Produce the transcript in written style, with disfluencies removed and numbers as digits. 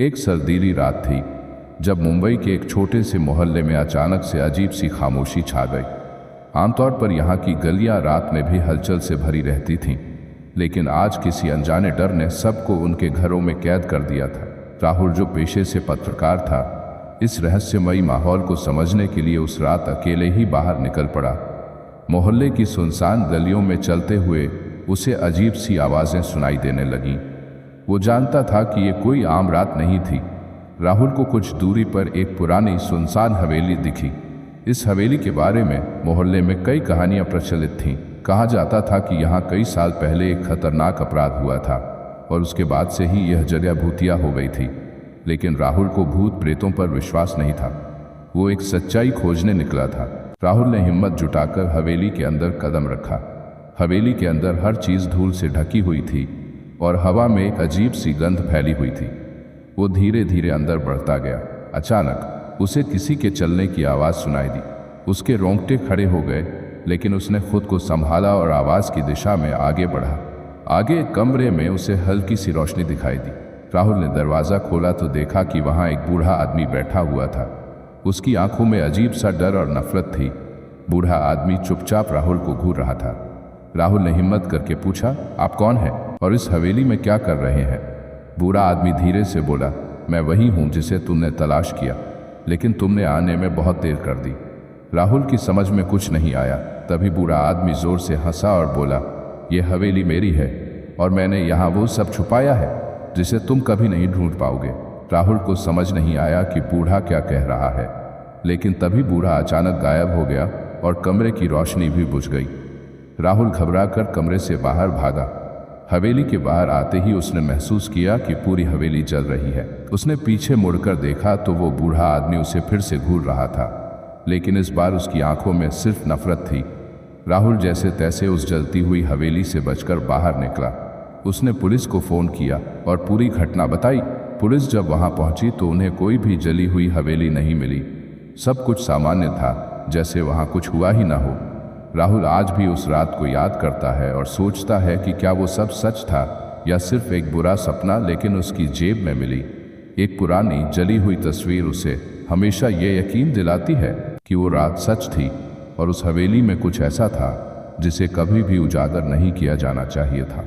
एक सर्दीली रात थी जब मुंबई के एक छोटे से मोहल्ले में अचानक से अजीब सी खामोशी छा गई। आमतौर पर यहाँ की गलियां रात में भी हलचल से भरी रहती थीं, लेकिन आज किसी अनजाने डर ने सबको उनके घरों में कैद कर दिया था। राहुल, जो पेशे से पत्रकार था, इस रहस्यमयी माहौल को समझने के लिए उस रात अकेले ही बाहर निकल पड़ा। मोहल्ले की सुनसान गलियों में चलते हुए उसे अजीब सी आवाज़ें सुनाई देने लगीं। वो जानता था कि ये कोई आम रात नहीं थी। राहुल को कुछ दूरी पर एक पुरानी सुनसान हवेली दिखी। इस हवेली के बारे में मोहल्ले में कई कहानियां प्रचलित थीं। कहा जाता था कि यहाँ कई साल पहले एक खतरनाक अपराध हुआ था और उसके बाद से ही यह जगह भूतिया हो गई थी। लेकिन राहुल को भूत प्रेतों पर विश्वास नहीं था। वो एक सच्चाई खोजने निकला था। राहुल ने हिम्मत जुटाकर हवेली के अंदर कदम रखा। हवेली के अंदर हर चीज़ धूल से ढकी हुई थी और हवा में एक अजीब सी गंध फैली हुई थी। वो धीरे धीरे अंदर बढ़ता गया। अचानक उसे किसी के चलने की आवाज़ सुनाई दी। उसके रोंगटे खड़े हो गए, लेकिन उसने खुद को संभाला और आवाज़ की दिशा में आगे बढ़ा। आगे एक कमरे में उसे हल्की सी रोशनी दिखाई दी। राहुल ने दरवाज़ा खोला तो देखा कि वहाँ एक बूढ़ा आदमी बैठा हुआ था। उसकी आंखों में अजीब सा डर और नफरत थी। बूढ़ा आदमी चुपचाप राहुल को घूर रहा था। राहुल ने हिम्मत करके पूछा, आप कौन हैं और इस हवेली में क्या कर रहे हैं? बूढ़ा आदमी धीरे से बोला, मैं वही हूँ जिसे तुमने तलाश किया, लेकिन तुमने आने में बहुत देर कर दी। राहुल की समझ में कुछ नहीं आया। तभी बूढ़ा आदमी जोर से हंसा और बोला, यह हवेली मेरी है और मैंने यहाँ वो सब छुपाया है जिसे तुम कभी नहीं ढूंढ पाओगे। राहुल को समझ नहीं आया कि बूढ़ा क्या कह रहा है, लेकिन तभी बूढ़ा अचानक गायब हो गया और कमरे की रोशनी भी बुझ गई। राहुल घबराकर कमरे से बाहर भागा। हवेली के बाहर आते ही उसने महसूस किया कि पूरी हवेली जल रही है। उसने पीछे मुड़कर देखा तो वो बूढ़ा आदमी उसे फिर से घूर रहा था, लेकिन इस बार उसकी आंखों में सिर्फ नफरत थी। राहुल जैसे तैसे उस जलती हुई हवेली से बचकर बाहर निकला। उसने पुलिस को फ़ोन किया और पूरी घटना बताई। पुलिस जब वहां पहुंची तो उन्हें कोई भी जली हुई हवेली नहीं मिली। सब कुछ सामान्य था, जैसे वहां कुछ हुआ ही ना हो। राहुल आज भी उस रात को याद करता है और सोचता है कि क्या वो सब सच था या सिर्फ एक बुरा सपना, लेकिन उसकी जेब में मिली एक पुरानी जली हुई तस्वीर उसे हमेशा ये यकीन दिलाती है कि वो रात सच थी और उस हवेली में कुछ ऐसा था जिसे कभी भी उजागर नहीं किया जाना चाहिए था।